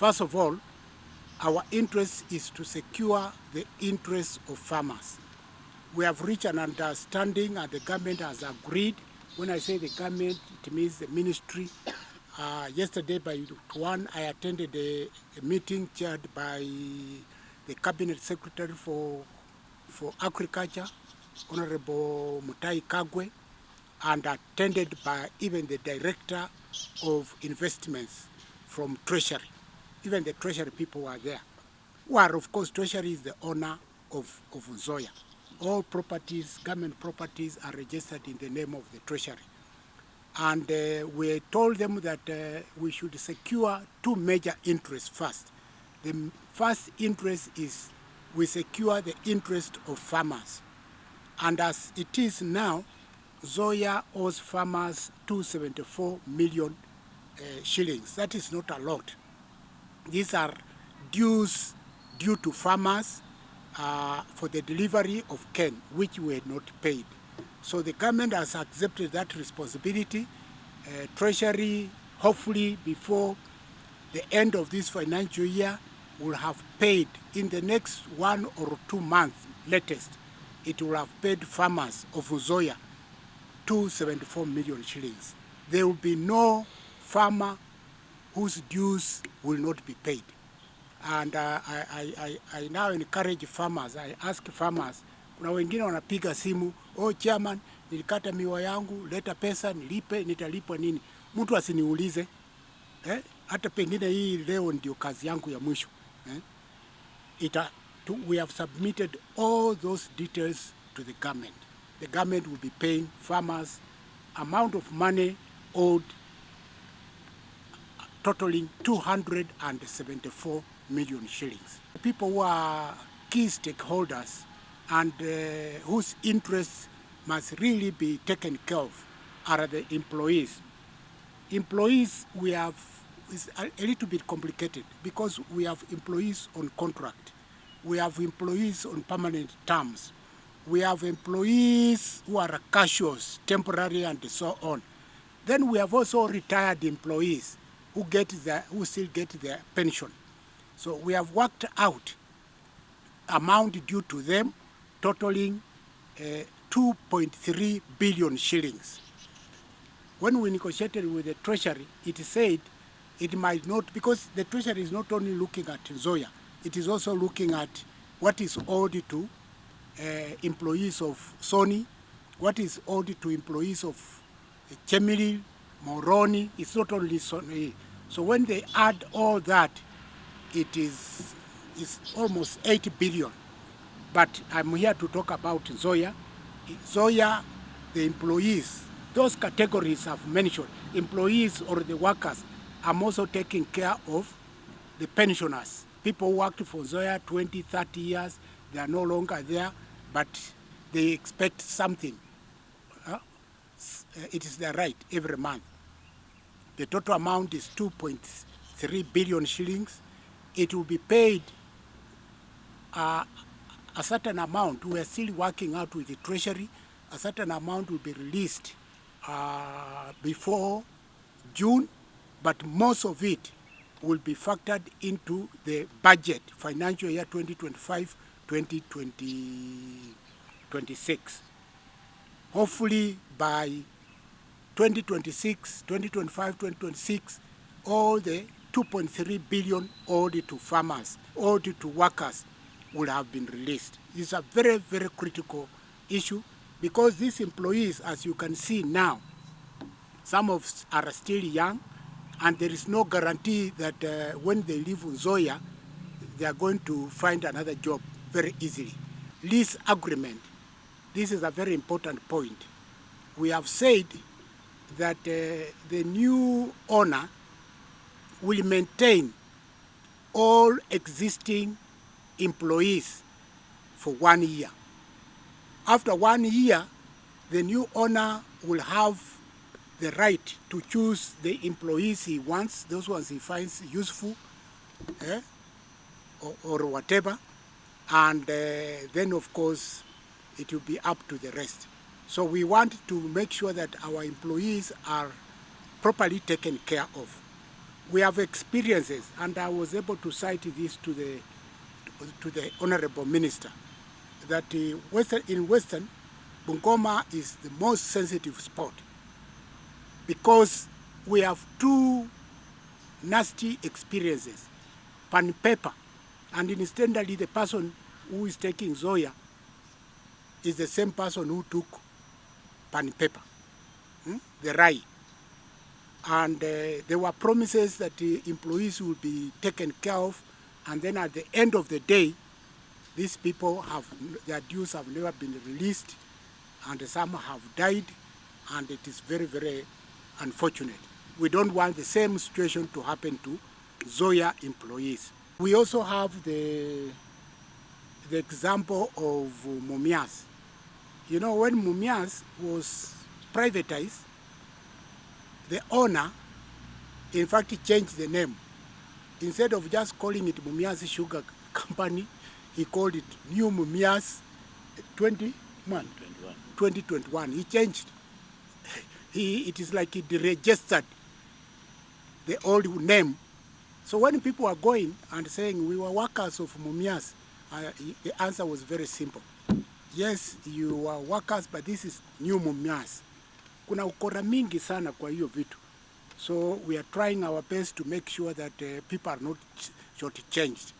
First of all, our interest is to secure the interests of farmers. We have reached an understanding and the government has agreed. When I say the government, it means the ministry. Yesterday by 1, I attended a meeting chaired by the Cabinet Secretary for Agriculture, Honorable Mutai Kagwe, and attended by even the Director of Investments from Treasury. Even the Treasury people were there. Where, of course, Treasury is the owner of Nzoia. All properties, government properties, are registered in the name of the Treasury. And we told them that we should secure two major interests first. The first interest is we secure the interest of farmers. And as it is now, Nzoia owes farmers 274 million shillings. That is not a lot. These are dues due to farmers for the delivery of cane, which we had not paid. So the government has accepted that responsibility. Treasury, hopefully before the end of this financial year, will have paid in the next 1 or 2 months latest. It will have paid farmers of Nzoia 274 million shillings. There will be no farmer whose dues will not be paid. And I now encourage farmers, I ask farmers, kuna wengine wanapiga simu, oh chairman, nilikata miwa yangu, leta pesa, nilipe, nitalipwa nini. Mtu asiniulize, hata pengine hii leo ndio kazi yangu ya mwisho. We have submitted all those details to the government. The government will be paying farmers amount of money owed totaling 274 million shillings. People who are key stakeholders and whose interests must really be taken care of are the employees. Employees, it's a little bit complicated because we have employees on contract. We have employees on permanent terms. We have employees who are casuals, temporary and so on. Then we have also retired employees who still get their pension. So we have worked out amount due to them totaling 2.3 billion shillings. When we negotiated with the Treasury, it said it might not, because the Treasury is not only looking at Nzoia, it is also looking at what is owed to employees of Sony, what is owed to employees of Chemili, Moroni. It's not only Sony. So when they add all that, it is almost 80 billion. But I'm here to talk about Nzoia. Nzoia, the employees, those categories I've mentioned, employees or the workers, I'm also taking care of the pensioners. People who worked for Nzoia 20, 30 years, they are no longer there, but they expect something. It is their right every month. The total amount is 2.3 billion shillings. It will be paid a certain amount. We are still working out with the Treasury. A certain amount will be released before June, but most of it will be factored into the budget, financial year 2025-2026. Hopefully by 2026, 2025, 2026, all the 2.3 billion owed to farmers, owed to workers will have been released. It's a very, very critical issue because these employees, as you can see now, some of us are still young, and there is no guarantee that when they leave Nzoia, they are going to find another job very easily. Lease agreement. This is a very important point. We have said that the new owner will maintain all existing employees for 1 year. After 1 year, the new owner will have the right to choose the employees he wants, those ones he finds useful, or whatever, and then of course it will be up to the rest. So we want to make sure that our employees are properly taken care of. We have experiences, and I was able to cite this to the Honorable Minister, that in Western, Bungoma is the most sensitive spot because we have two nasty experiences, pan paper, and incidentally the person who is taking Nzoia is the same person who took pan paper, the Rai. And there were promises that the employees will be taken care of, and then at the end of the day, these people their dues have never been released, and some have died, and it is very, very unfortunate. We don't want the same situation to happen to Nzoia employees. We also have the example of Mumias. You know, when Mumias was privatized, the owner, in fact, he changed the name. Instead of just calling it Mumias Sugar Company, he called it New Mumias 2021. He changed. It is like he registered the old name. So when people are going and saying we were workers of Mumias, the answer was very simple. Yes, you are workers, but this is New Mumias. Kuna ukora mingi sana kwa hiyo vitu. So we are trying our best to make sure that people are not shortchanged.